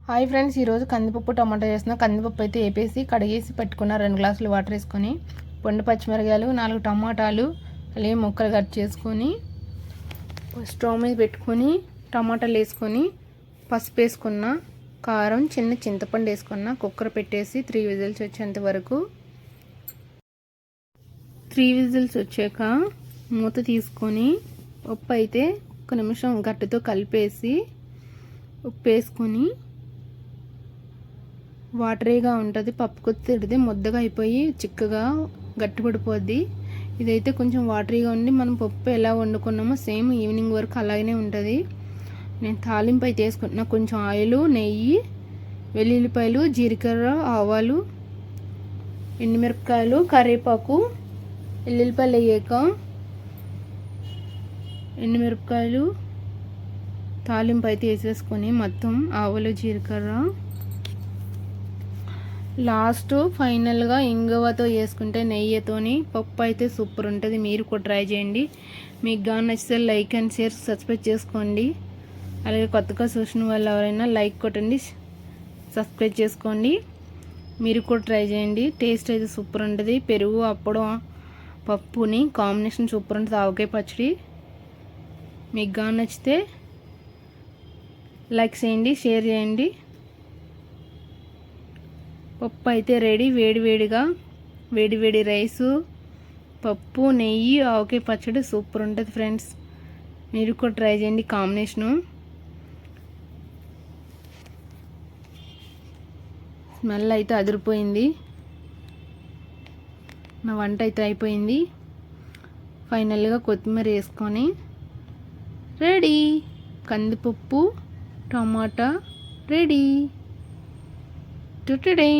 Hi friends, ఈరోజు కందిపప్పు టమాటా చేస్తున్నా. కందిపప్పు అయితే వేపేసి కడిగేసి పెట్టుకున్న 2 గ్లాసులు వాటర్ వేసుకొని పొండు పచ్చిమిరకాయలు 4 టమాటాలు అలాగే ముక్కలు కట్ చేసుకొని స్టవ్ మీద పెట్టుకొని టమాటాలు వేసుకొని పసుపు వేసుకున్న, కారం, చిన్న చింతపండు వేసుకున్న, కుక్కర్ పెట్టేసి 3 విజిల్స్ వచ్చేంత వరకు 3 విజిల్స్ వచ్చాక మూత తీసుకొని ఉప్పు అయితే 1 నిమిషం గట్టితో కలిపేసి ఉప్పు వేసుకొని వాటరీగా ఉంటుంది. పప్పు కొద్దితే ముద్దగా అయిపోయి చిక్కగా గట్టిపడిపోద్ది. ఇదైతే కొంచెం వాటరీగా ఉండి మనం పప్పు ఎలా వండుకున్నామో సేమ్ ఈవినింగ్ వరకు అలాగనే ఉంటుంది. నేను తాలింపు అయితే వేసుకుంటున్నా. కొంచెం ఆయిల్, నెయ్యి, వెల్లుల్లిపాయలు, జీలకర్ర, ఆవాలు, ఎండుమిరపకాయలు, కరివేపాకు, వెల్లుల్లిపాయలు వేయక ఎండుమిరపకాయలు తాలింపు అయితే వేసేసుకొని మొత్తం ఆవాలు, జీలకర్ర, లాస్ట్ ఫైనల్గా ఇంగువతో వేసుకుంటే నెయ్యితోని పప్పు అయితే సూపర్ ఉంటుంది. మీరు కూడా ట్రై చేయండి. మీకు కానీ నచ్చితే లైక్ అండ్ షేర్, సబ్స్క్రైబ్ చేసుకోండి. అలాగే కొత్తగా చూసిన వాళ్ళు ఎవరైనా లైక్ కొట్టండి, సబ్స్క్రైబ్ చేసుకోండి. మీరు కూడా ట్రై చేయండి. టేస్ట్ అయితే సూపర్ ఉంటుంది. పెరుగు, అప్పడం, పప్పుని కాంబినేషన్ సూపర్ ఉంటుంది. ఆవకాయ పచ్చడి. మీకు కానీ నచ్చితే లైక్ చేయండి, షేర్ చేయండి. పప్పు అయితే రెడీ. వేడి రైసు, పప్పు, నెయ్యి, ఆవకాయ పచ్చడి సూపర్ ఉంటుంది ఫ్రెండ్స్. మీరు కూడా ట్రై చేయండి. కాంబినేషను స్మెల్ అయితే అదిరిపోయింది. నా వంట అయితే అయిపోయింది. ఫైనల్గా కొత్తిమీర వేసుకొని రెడీ. కందిపప్పు టమాటా రెడీ. Today.